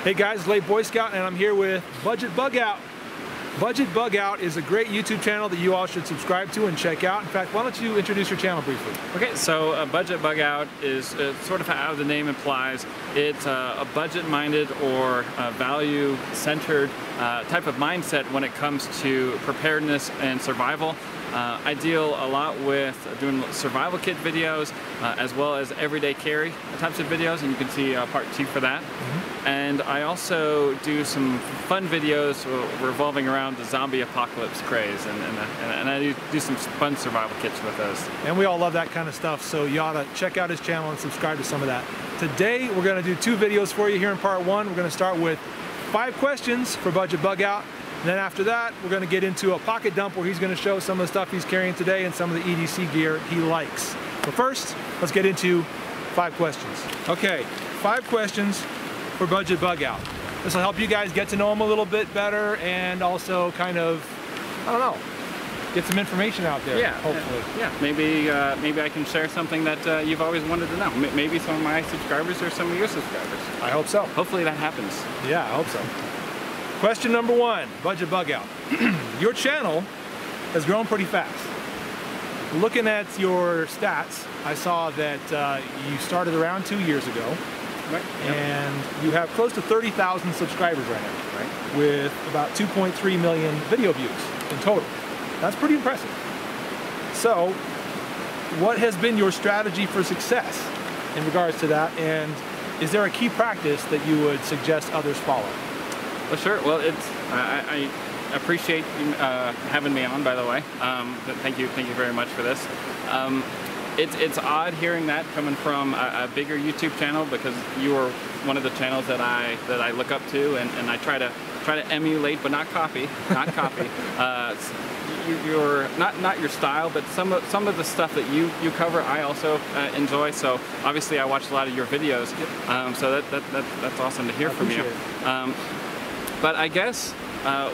Hey guys, late Boy Scout, and I'm here with BudgetBugout. BudgetBugout is a great YouTube channel that you all should subscribe to and check out. In fact, why don't you introduce your channel briefly? Okay, so BudgetBugout is sort of how the name implies. It's a budget-minded or value-centered type of mindset when it comes to preparedness and survival. I deal a lot with doing survival kit videos as well as everyday carry types of videos, and you can see part 2 for that. And I also do some fun videos revolving around the zombie apocalypse craze, and I do some fun survival kits with those. And we all love that kind of stuff, so you ought to check out his channel and subscribe to some of that. Today we're going to do 2 videos for you here in part 1. We're going to start with 5 questions for BudgetBugout. And then after that, we're going to get into a pocket dump where he's going to show some of the stuff he's carrying today and some of the EDC gear he likes. But first, let's get into 5 questions. Okay, 5 questions for BudgetBugout. This will help you guys get to know him a little bit better and also kind of, I don't know, get some information out there, hopefully. Yeah, maybe I can share something that you've always wanted to know. Maybe some of my subscribers or some of your subscribers. I hope so. Hopefully that happens. Yeah, I hope so. Question number 1, BudgetBugout. Your channel has grown pretty fast. Looking at your stats, I saw that you started around 2 years ago. Right. And you have close to 30,000 subscribers right now, right, with about 2.3 million video views in total. That's pretty impressive. So, what has been your strategy for success in regards to that, and is there a key practice that you would suggest others follow? Well, sure. Well, I appreciate you having me on, by the way. Thank you very much for this. It's odd hearing that coming from a bigger YouTube channel, because you are one of the channels that I look up to, and I try to emulate, but not copy. You're not your style, but some of the stuff that you cover I also enjoy. So obviously I watch a lot of your videos. So that's awesome to hear from you. But I guess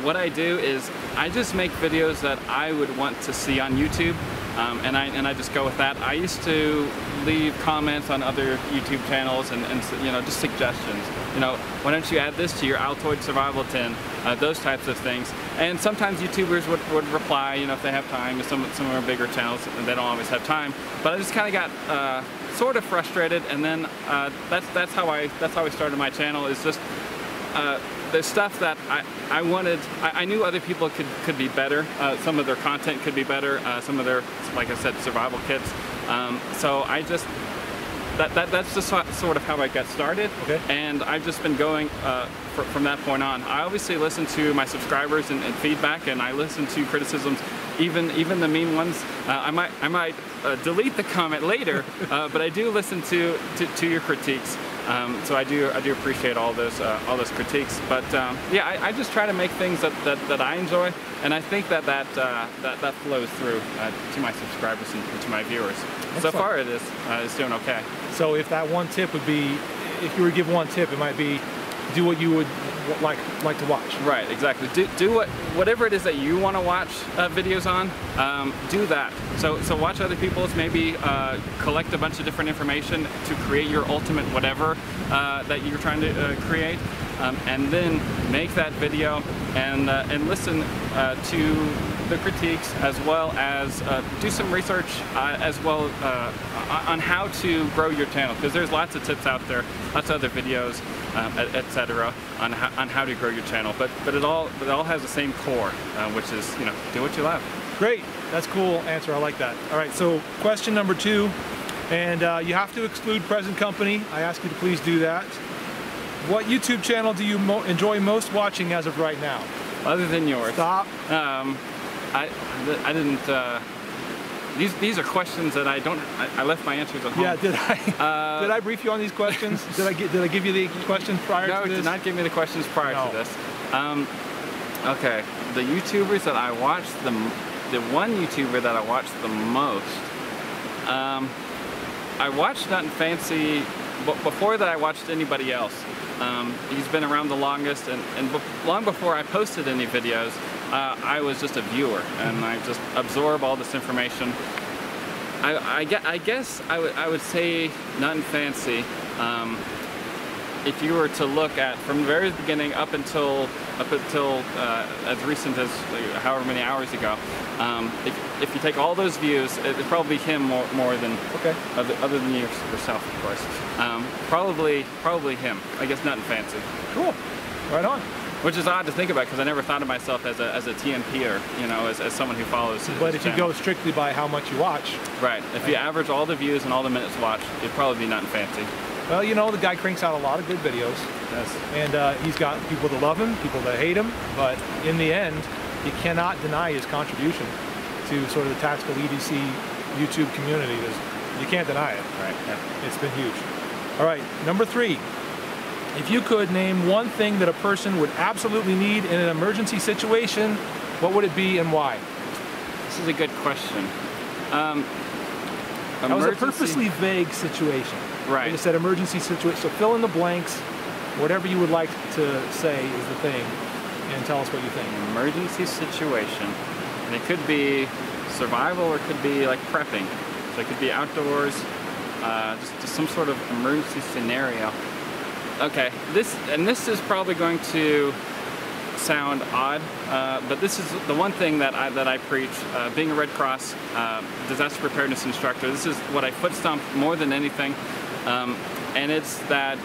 what I do is I just make videos that I would want to see on YouTube. And I just go with that. I used to leave comments on other YouTube channels and you know, just suggestions. You know, why don't you add this to your Altoid survival tin? Those types of things. And sometimes YouTubers would reply, you know, if they have time. Some of our bigger channels, and they don't always have time. But I just kind of got sort of frustrated, and then that's how I started my channel. Is just there's stuff that I wanted. I knew other people could be better. Some of their content could be better. Some of their, like I said, survival kits. So I just that's just sort of how I got started. Okay. And I've just been going from that point on. I obviously listen to my subscribers and feedback, and I listen to criticisms, even the mean ones. I might delete the comment later, but I do listen to your critiques. So I do appreciate all those critiques, but yeah, I just try to make things that I enjoy, and I think that flows through to my subscribers and to my viewers. Excellent. So far, it's doing okay. So if that one tip would be, if you were to give one tip, it might be do what you would like to watch. Right, exactly. Do whatever it is that you want to watch videos on. Do that. So watch other people's. Maybe collect a bunch of different information to create your ultimate whatever that you're trying to create, and then make that video and listen to the critiques, as well as do some research as well on how to grow your channel, because there's lots of tips out there, lots of other videos, etc. on how to grow your channel, but it all has the same core, which is, you know, do what you love. Great, that's a cool answer. I like that. All right, so question number 2, and you have to exclude present company. I ask you to please do that. What YouTube channel do you enjoy most watching as of right now? Other than yours. Stop. I didn't. These are questions that I left my answers at home. Yeah, did I brief you on these questions? Did I give you the questions prior to this? No, did not give me the questions prior to this. Okay, the YouTubers that I watched, the one YouTuber that I watched the most, I watched Nothing Fancy, but before that I watched anybody else. He's been around the longest, and long before I posted any videos, I was just a viewer, and I just absorb all this information. I guess I would say Nothing Fancy. if you were to look at from the very beginning up until as recent as however many hours ago, if you take all those views, it'd probably be him more than other than yourself, of course. Probably him. I guess nothing fancy. Cool. Right on. Which is odd to think about because I never thought of myself as a TNPer, you know, as someone who follows. But if you go strictly by how much you watch. Right. If you average all the views and all the minutes watched, it'd probably be nothing fancy. Well, you know, the guy cranks out a lot of good videos. Yes. And he's got people that love him, people that hate him, but in the end, you cannot deny his contribution to sort of the tactical EDC YouTube community. You can't deny it. Right. Yeah. It's been huge. All right, number 3. If you could name one thing that a person would absolutely need in an emergency situation, what would it be and why? This is a good question. That was a purposely vague situation. Right. You said emergency situation, so fill in the blanks, whatever you would like to say is the thing, and tell us what you think. Emergency situation. And it could be survival or it could be like prepping. So it could be outdoors, just some sort of emergency scenario. Okay, this is probably going to sound odd, but this is the one thing that I preach. Being a Red Cross disaster preparedness instructor, this is what I foot stomp more than anything, and it's that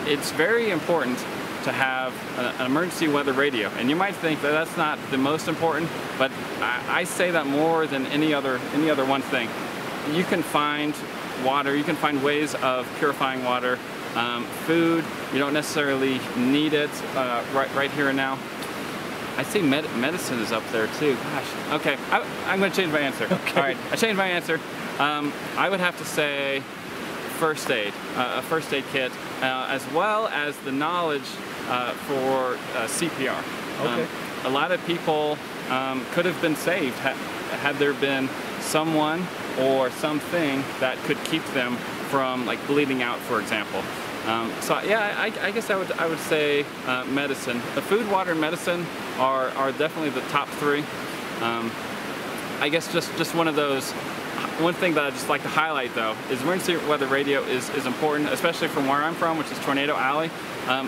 it's very important to have an emergency weather radio. And you might think that that's not the most important, but I say that more than any other one thing. You can find water, you can find ways of purifying water. Food, you don't necessarily need it right here and now. I say medicine is up there too. Gosh. Okay, I'm going to change my answer. Okay. All right, I changed my answer. I would have to say first aid, a first aid kit, as well as the knowledge for CPR. Okay. A lot of people could have been saved had there been someone or something that could keep them from like bleeding out, for example. So yeah, I guess I would say medicine. The food, water, and medicine are definitely the top 3. I guess just one of those. One thing that I just like to highlight though is emergency weather radio is important, especially from where I'm from, which is Tornado Alley.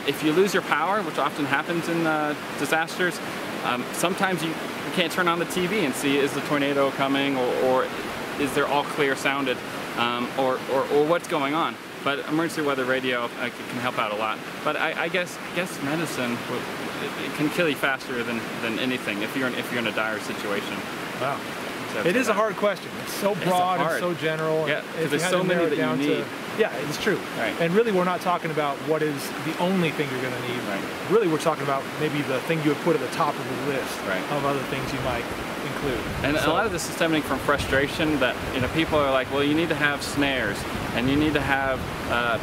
If you lose your power, which often happens in disasters, sometimes you can't turn on the TV and see is the tornado coming or is there all clear sounded or what's going on. But emergency weather radio can help out a lot. But I guess medicine it can kill you faster than anything if you're in a dire situation. Wow. It is a hard question. It's so broad and so general. Yeah, if there's so many that you need. Yeah, it's true. Right. And really, we're not talking about what is the only thing you're going to need. Right. Really, we're talking about maybe the thing you would put at the top of the list of other things you might include. And a lot of this is stemming from frustration that people are like, well, you need to have snares and you need to have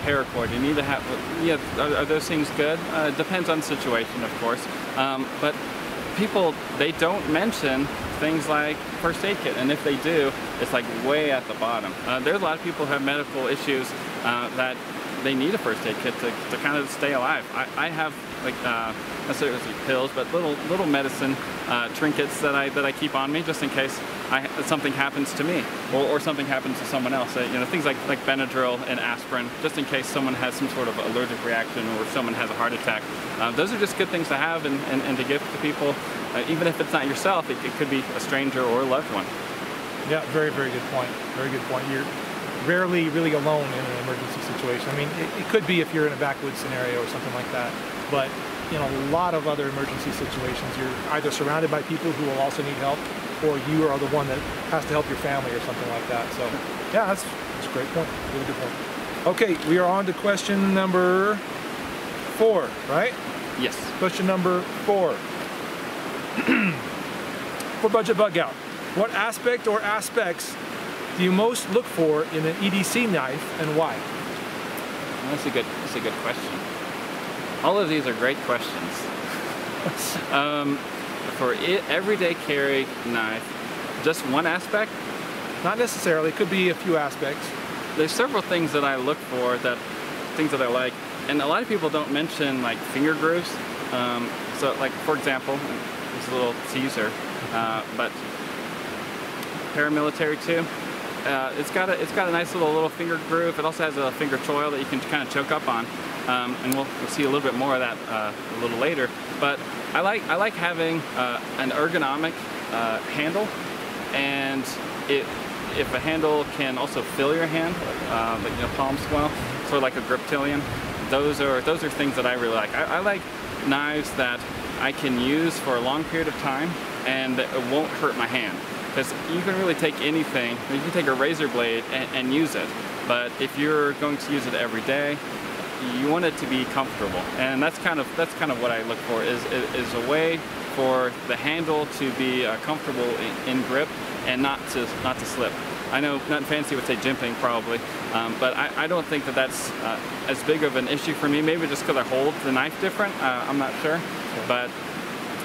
paracord. You need to have, are those things good? It depends on the situation, of course. But people, they don't mention things like first aid kit, and if they do, it's like way at the bottom. There's a lot of people who have medical issues that they need a first aid kit to kind of stay alive. I have like not necessarily pills, but little medicine trinkets that I keep on me just in case something happens to me or something happens to someone else. Things like Benadryl and aspirin, just in case someone has some sort of allergic reaction or someone has a heart attack. Those are just good things to have and to give to people. Even if it's not yourself, it could be a stranger or a loved one. Yeah, very, very good point. Very good point. You're rarely really alone in an emergency situation. I mean, it could be if you're in a backwoods scenario or something like that, but in a lot of other emergency situations, you're either surrounded by people who will also need help, or you are the one that has to help your family or something like that. So, yeah, that's a great point. Really good point. Okay, we are on to question number 4, right? Yes. Question number 4. For Budget Bug Out, what aspect or aspects do you most look for in an EDC knife and why? That's a good question. All of these are great questions. For everyday carry knife, just one aspect? Not necessarily. It could be a few aspects. There's several things that I look for, things that I like, and a lot of people don't mention like finger grooves. So like, for example, this is a little teaser, but paramilitary too. it's got a nice little finger groove. It also has a finger choil that you can kind of choke up on, and we'll see a little bit more of that a little later. But I like having an ergonomic handle, and if a handle can also fill your hand, like, you know, palm swell, sort of like a griptilian. Those are things that I really like. I like knives that I can use for a long period of time and it won't hurt my hand. Because you can really take anything, you can take a razor blade and use it, but if you're going to use it every day, you want it to be comfortable. And that's kind of what I look for, is a way for the handle to be comfortable in grip and not to slip. I know Nothing Fancy would say jimping probably, but I don't think that that's as big of an issue for me. Maybe just because I hold the knife different. I'm not sure, but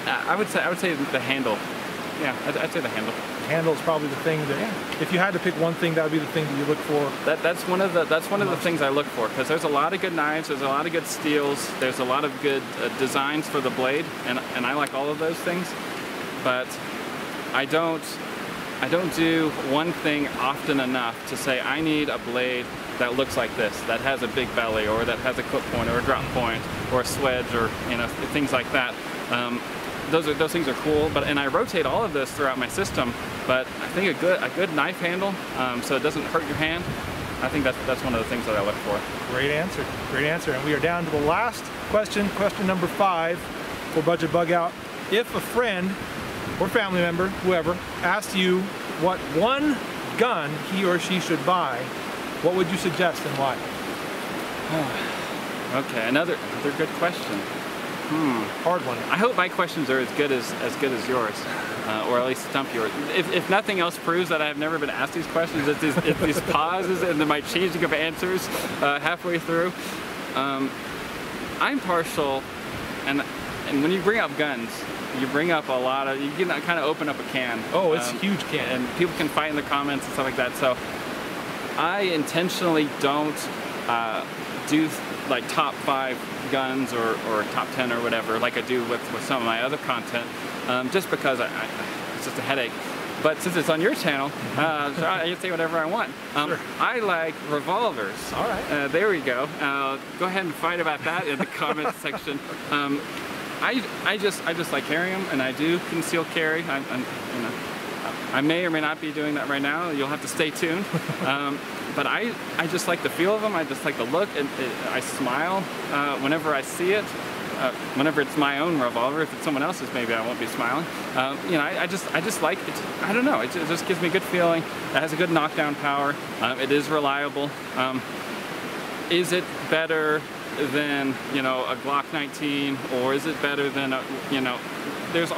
I would say the handle. Yeah, I'd say the handle. The handle is probably the thing that, if you had to pick one thing, that would be the thing that you look for. That's one of the things I look for, because there's a lot of good knives, there's a lot of good steels, there's a lot of good designs for the blade, and I like all of those things, but I don't do one thing often enough to say I need a blade that looks like this, that has a big belly, or that has a clip point, or a drop point, or a swedge, or, you know, things like that. Those things are cool, and I rotate all of those throughout my system. But I think a good knife handle, so it doesn't hurt your hand. I think that's one of the things that I look for. Great answer, great answer. And we are down to the last question, question number 5 for Budget Bug Out. If a friend or family member, whoever, asked you what one gun he or she should buy, what would you suggest and why? Okay, another good question. Hard one. I hope my questions are as good as yours, or at least stump yours. If nothing else proves that I've never been asked these questions, it's these pauses and my changing of answers halfway through. I'm partial, and when you bring up guns, you bring up a lot of, you can kind of open up a can. Oh, it's a huge can. And people can fight in the comments and stuff like that. So I intentionally don't do like top 5 guns or top 10 or whatever like I do with some of my other content, just because it's just a headache. But since it's on your channel, so I can say whatever I want. Sure. I like revolvers. All right. There we go. Go ahead and fight about that in the comments section. I just like carrying them, and I do conceal carry. You know, I may or may not be doing that right now. You'll have to stay tuned. But I just like the feel of them. I just like the look, and I smile whenever I see it. Whenever it's my own revolver, if it's someone else's, maybe I won't be smiling. You know, I just like it. I don't know. It just gives me a good feeling. It has a good knockdown power. It is reliable. Is it better than, you know, a Glock 19, or is it better than a, you know? There's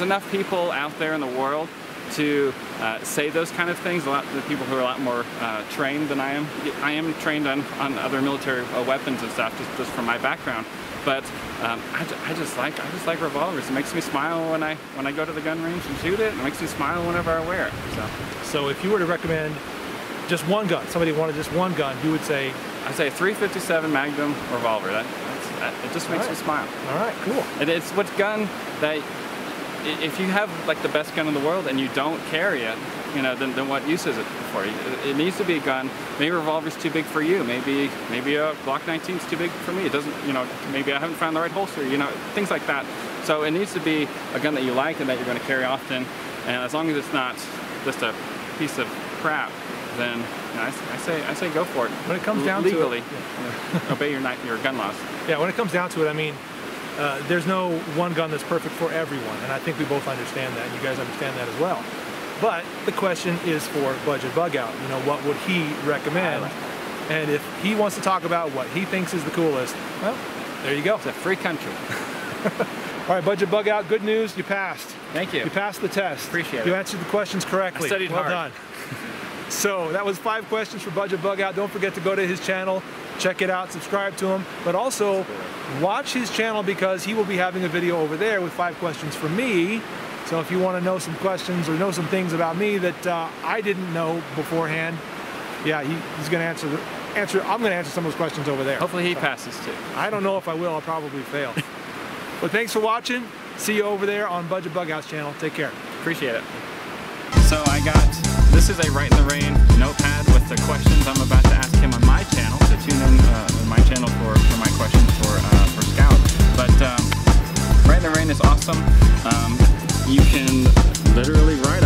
enough people out there in the world to say those kind of things. A lot of people who are a lot more trained than I am. I am trained on other military weapons and stuff, just from my background. But I just like revolvers. It makes me smile when I go to the gun range and shoot it. It makes me smile whenever I wear it. So if you were to recommend just one gun, somebody wanted just one gun, you would say? I'd say 357 Magnum revolver. It just makes me smile. All right, cool. It's what gun that, if you have like the best gun in the world and you don't carry it, you know, then what use is it for you? It needs to be a gun. Maybe a revolver's too big for you. Maybe a Glock 19 is too big for me. It doesn't, you know, maybe I haven't found the right holster, you know, things like that. So it needs to be a gun that you like and that you're going to carry often. And as long as it's not just a piece of crap, then, you know, I say go for it. When it comes down legally, to it, obey your gun laws. Yeah, when it comes down to it, I mean, there's no one gun that's perfect for everyone, and I think we both understand that, and you guys understand that as well. But the question is for Budget Bug Out. You know, what would he recommend? And if he wants to talk about what he thinks is the coolest, well, there you go. It's a free country. All right, Budget Bug Out, good news, you passed. Thank you. You passed the test. Appreciate it. You answered the questions correctly. I studied hard. Well done. So that was 5 questions for Budget Bug Out. Don't forget to go to his channel, check it out, subscribe to him, but also watch his channel, because he will be having a video over there with 5 questions for me. So if you want to know some questions or know some things about me that I didn't know beforehand, yeah, he's going to answer. I'm going to answer some of those questions over there. Hopefully he passes too. I don't know if I will. I'll probably fail. But thanks for watching. See you over there on Budget Bug Out's channel. Take care. Appreciate it. So I got this this is a Write in the Rain notepad with the questions I'm about to ask him on my channel. So tune in on my channel for my questions for Scout. But Write in the Rain is awesome. You can literally write